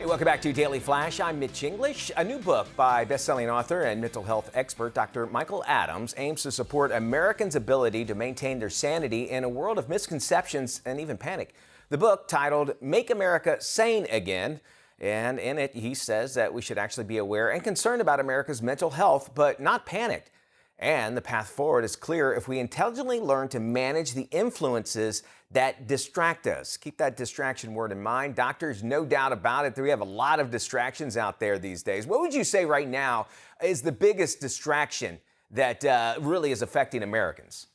Hey, welcome back to Daily Flash. I'm Mitch English. A new book by best-selling author and mental health expert Dr. Michael Adamse aims to support Americans' ability to maintain their sanity in a world of misconceptions and even panic. The book, titled Make America Sane Again, and in it he says that we should actually be aware and concerned about America's mental health, but not panicked. And the path forward is clear if we intelligently learn to manage the influences that distract us. Keep that distraction word in mind. Doctors, no doubt about it, we have a lot of distractions out there these days. What would you say right now is the biggest distraction that really is affecting Americans?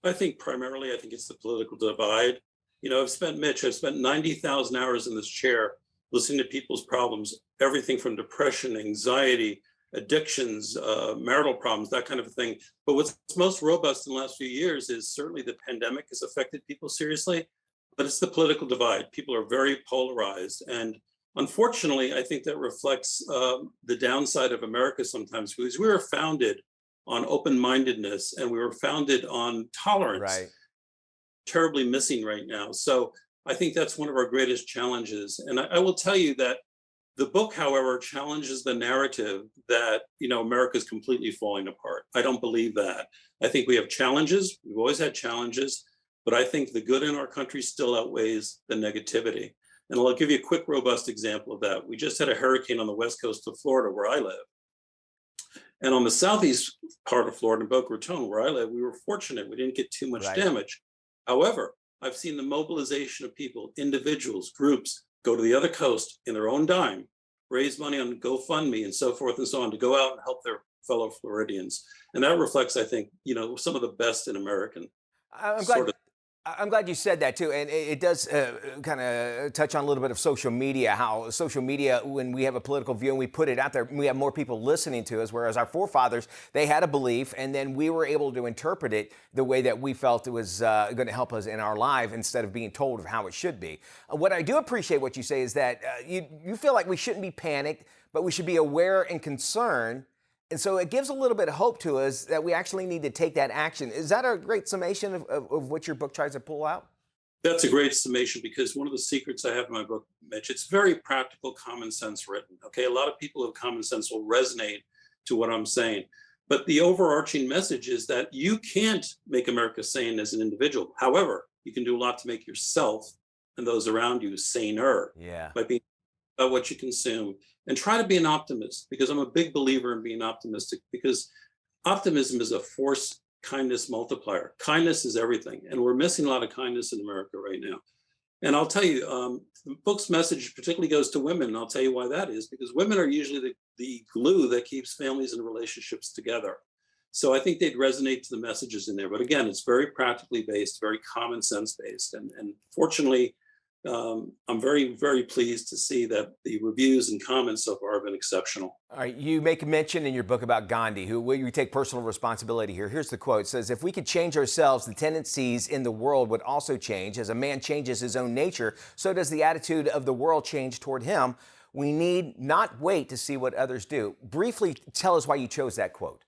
I think primarily, I think it's the political divide. I've spent 90,000 hours in this chair listening to people's problems, everything from depression, anxiety, addictions, marital problems, that kind of thing. But what's most robust in the last few years is certainly the pandemic has affected people seriously, but it's the political divide. People are very polarized. And unfortunately, I think that reflects the downside of America sometimes, because we were founded on open-mindedness and we were founded on tolerance, Right. terribly missing right now. So I think that's one of our greatest challenges. And I will tell you that the book, however, challenges the narrative that, America is completely falling apart. I don't believe that. I think we have challenges. We've always had challenges, but I think the good in our country still outweighs the negativity. And I'll give you a quick, robust example of that. We just had a hurricane on the west coast of Florida, where I live. And on the southeast part of Florida, in Boca Raton, where I live, we were fortunate. We didn't get too much Right. damage. However, I've seen the mobilization of people, individuals, groups, go to the other coast in their own dime, raise money on GoFundMe and so forth and so on to go out and help their fellow Floridians. And that reflects, I think, some of the best in American I'm sort glad. of. I'm glad you said that too, and it does kind of touch on a little bit of social media. How social media, when we have a political view and we put it out there, we have more people listening to us. Whereas our forefathers, they had a belief, and then we were able to interpret it the way that we felt it was going to help us in our life, instead of being told of how it should be. What I do appreciate what you say is that you feel like we shouldn't be panicked, but we should be aware and concerned. And so it gives a little bit of hope to us that we actually need to take that action. Is that a great summation of what your book tries to pull out? That's a great summation, because one of the secrets I have in my book, Mitch, it's very practical, common sense written. Okay, a lot of people with common sense will resonate to what I'm saying. But the overarching message is that you can't make America sane as an individual. However, you can do a lot to make yourself and those around you saner Yeah. by being about what you consume, and try to be an optimist, because I'm a big believer in being optimistic, because optimism is a force kindness multiplier. Kindness is everything, and we're missing a lot of kindness in America right now. And I'll tell you, the book's message particularly goes to women, and I'll tell you why that is, because women are usually the glue that keeps families and relationships together. So I think they'd resonate to the messages in there. But again, it's very practically based, very common sense based. And fortunately, I'm very, very pleased to see that the reviews and comments so far have been exceptional. All right. You make a mention in your book about Gandhi, where you take personal responsibility here. Here's the quote. It says, "If we could change ourselves, the tendencies in the world would also change. As a man changes his own nature, so does the attitude of the world change toward him. We need not wait to see what others do." Briefly tell us why you chose that quote.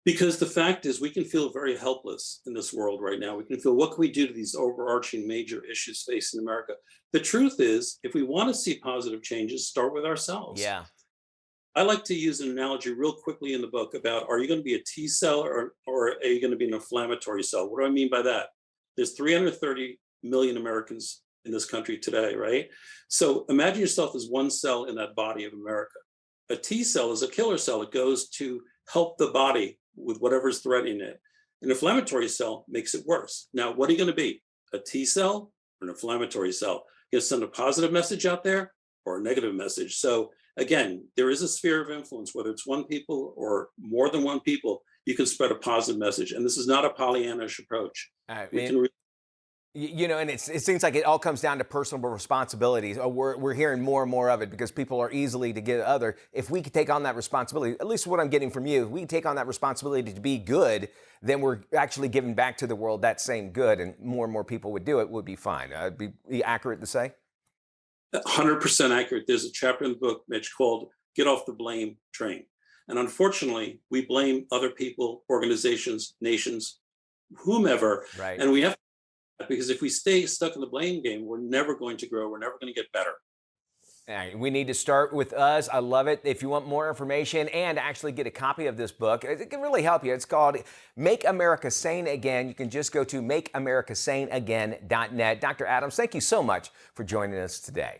Because the fact is, we can feel very helpless in this world right now. We can feel, what can we do to these overarching major issues facing America? The truth is, if we want to see positive changes, start with ourselves. Yeah. I like to use an analogy real quickly in the book about, are you going to be a T cell, or are you going to be an inflammatory cell? What do I mean by that? There's 330 million Americans in this country today, right? So imagine yourself as one cell in that body of America. A T cell is a killer cell. It goes to help the body with whatever's threatening it. An inflammatory cell makes it worse. Now, what are you going to be? A T cell or an inflammatory cell? You send a positive message out there or a negative message. So again, there is a sphere of influence, whether it's one people or more than one people, you can spread a positive message. And this is not a Pollyannish approach. I We mean, can and it seems like it all comes down to personal responsibilities. We're hearing more and more of it because people are easily to get other. If we could take on that responsibility, at least what I'm getting from you, if we can take on that responsibility to be good, then we're actually giving back to the world that same good, and more people would do it, would be fine. Be accurate to say? 100% accurate. There's a chapter in the book, Mitch, called "Get Off the Blame Train." And unfortunately, we blame other people, organizations, nations, whomever, Right. and we have because if we stay stuck in the blame game, we're never going to grow. We're never going to get better. All right, we need to start with us. I love it. If you want more information and actually get a copy of this book, it can really help you. It's called Make America Sane Again. You can just go to makeamericasaneagain.net. Dr. Adams, thank you so much for joining us today.